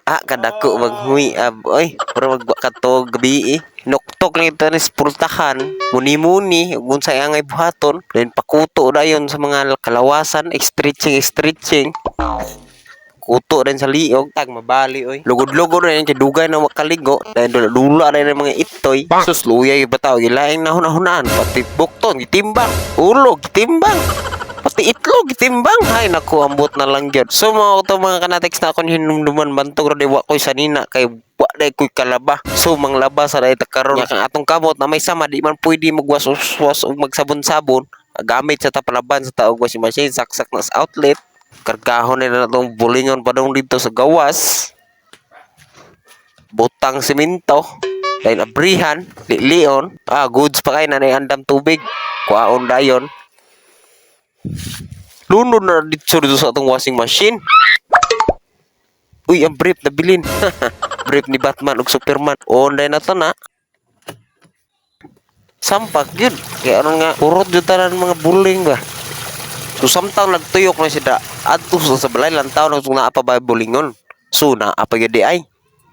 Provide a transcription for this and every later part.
Kadako maghui oy, pero magwa ka to gabi eh. Noktok lang ito ni pultahan, muni-muni, kung sa angay buhaton, then pakuto na yon sa mga kalawasan, stretching. Kuto rin sa liog, tag mabali oy. Lugod-lugod rin kay dugay na makaligo, dahil dula rin ang mga itoy. Sus luyay bataw gilaing nahuna-hunaan, pati bukton gitimbang, ulo gitimbang. Pati itlog gitimbang. Hay naku ambot na lang gyud. So mga kanatiks na akong hinumduman bantog ra diwa koy sanina kay wa day koy kalaba. So manglaba sa day takaron nya kang atong kamot na may sama di man pwede magwas-was og magsabon-sabon. Gamit sa tapalaban sa taog washing machine saksak na sa outlet. Kargahon nila na itong bulingon pa doon dito sa gawas. Butang simento. Dahil abrihan. Lion. Goods pa kayo na andam tubig. Kuhaon dayon. Lunod na dito sa itong washing machine. Uy, ang brief na bilin. Brief ni Batman ug Superman. Online na to na. Sampak yun. Kaya ano nga, purot yun tanan mga buling ba. So samtang nagtuyok na siya adto sa balay lang taon nung naapa ba bulingon. So naapa gyud ay.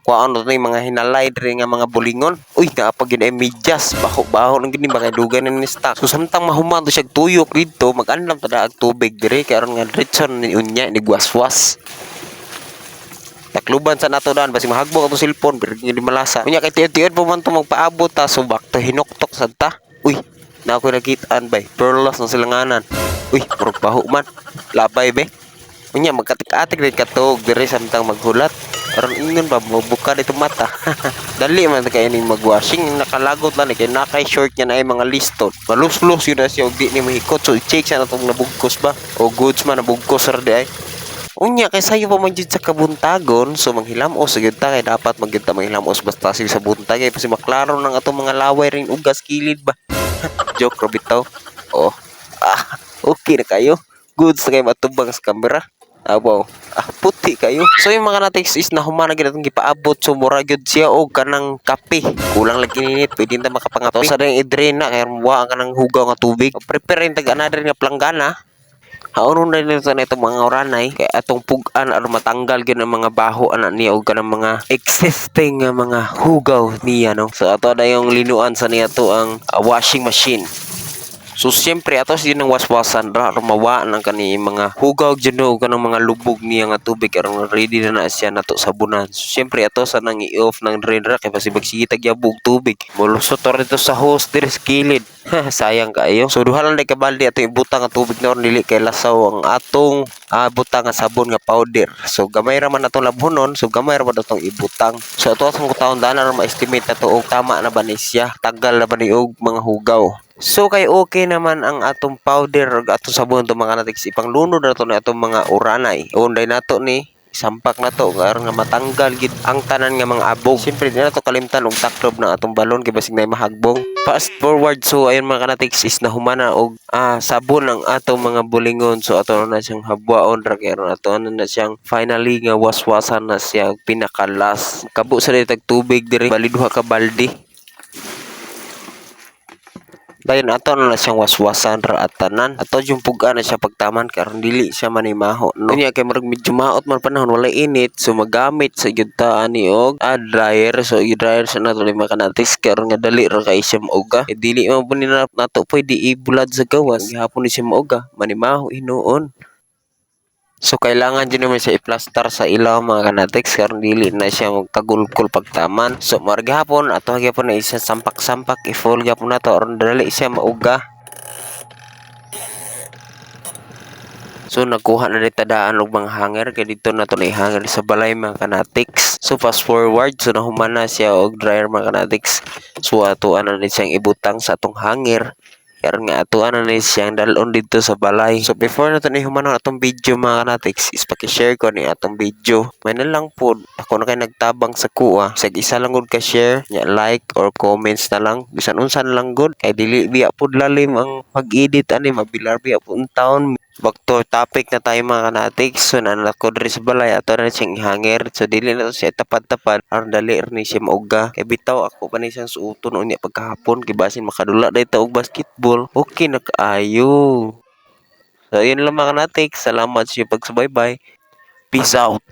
Kuan ano ni mga hinalay diri nga mga bulingon. Uy naapa gyud ay medyas baho-baho nang gini mga dugan ni stock. So samtang mahuman to siya tuyok dito mag-andam tada ang tubig diri kay aron nga diretso ni unya ni guaswas. Takluban sa nato daan basi mahagbok ato cellphone pero hindi malasa. Unya kay tiyon-tiyon pa man to magpaabot ta so bakto hinoktok sad ta. Uy na ako nakitaan bay perlas ng silanganan. Uy, murag baho man. Labay be. Unya magkatik-atik rin katog diri samtang maghulat. Aron ingon ba mabuka dito mata. Dali man kay ning magwashing nakalagot lang kay nakay short niya na ay mga liston. Malus-lus yun na siya og di ni mahikot so i-check siya natong nabugkos ba o goods man nabugkos ra di ay. Unya kay sayo pa man jud sa kabuntagon so manghilamos gyud ta kay dapat magyud ta manghilamos basta sa buntag kay kasi maklaro nang atong mga laway ring ugas kilid ba. Joke ra bitaw. Oh. Okay na kayo. Goods na kayo matubang sa camera. Wow. Puti kayo. So yung mga natiks is na humana gid atong gipaabot so mura gyud siya og kanang kape. Kulang lagi ninit pwede ta makapangato sa dang i-drain na kay wa ang kanang hugaw nga tubig. Prepare tag another nga planggana. Haonon na nito na itong mga oranay kay atong pugan aron matanggal gyud ang mga baho ana niya og kanang mga existing nga mga hugaw niya no. So ato na yung linuan sa niya to ang washing machine. So siyempre ato siya ng waswasan ra mawa ng kani mga hugaw jeno kanang mga lubog niya nga tubig aron ready na siya nato sabunan. So siyempre ato sa nang i-off ng drain ra kay basi magsitag yabog tubig. Molusot ra dito sa hose diri sa kilid. Sayang kaayo. So duha lang ka balde ato ibutang nga tubig na dili kay lasaw ang atong butang nga sabon nga powder. So gamay ra man atong labhonon, so gamay ra man atong ibutang. So ato atong taon dana ra ma-estimate nato og tama na ba ni siya, tagal na ba ni og mga hugaw. So kay okay naman ang atong powder ug atong sabon to mga natiks ipanglunod na to ni atong mga uranay. Unday nato ni sampak na to aron nga matanggal gid ang tanan nga mga abog. Siyempre di na to kalimtan og taklob ng atong balon kay basig nay mahagbong. Fast forward so ayun mga kanatiks is nahumana og sabon ang atong mga bulingon. So ato na siyang habwaon ra kay aron ato na siyang finally nga waswasan na siya pinakalas. Kabo sa ditag tubig diri bali duha ka balde. Dayon ato na siyang waswasan ra at tanan. Ato yung puga na siya pagtaman karon dili siya manimaho no. Unya kay murag medyo maot man panahon wala init so magamit sa gyud ta ani og dryer. So i-dryer sa nato ni makanatis karon nga dali ra kay siya mauga. Dili man po ni nato pwede ibulad sa gawas. Gihapon ni siya mauga manimaho hinuon. So kailangan din naman siya i-plaster sa ilaw mga kanatiks karon dili na siya magkagulkol pagtaman. So margihapon ato gyapon na isa sampak-sampak i-full gyapon nato aron dali siya mauga. So nagkuha na dito daan og mga hanger kay dito na to na i-hanger sa balay mga kanatiks. So fast forward so nahuman na siya og dryer mga kanatiks. So ato ana ni siyang ibutang sa atong hanger. Karon nga ato ana ni siyang dalon dito sa balay. So before nato ni humanon atong video mga kanatiks is paki-share ko ni atong video. May na lang po ako na kay nagtabang sa kuha. Sag isa lang gud ka share, nya like or comments na lang. Bisan unsa na lang gud kay dili biya pud lalim ang pag-edit ani mabilar biya pud taon. Back to topic na tayo mga kanatiks. So nanak ko diri sa balay ato na siyang hanger. So dili na to siya tapad-tapad aron dali ni siya mauga. Kay bitaw ako pa ni siyang suoton unya pagkahapon kay basin makadula dayta og basketball. Okay na kaayo. So yun lang mga kanatiks. Salamat sa pagsubaybay. Peace out.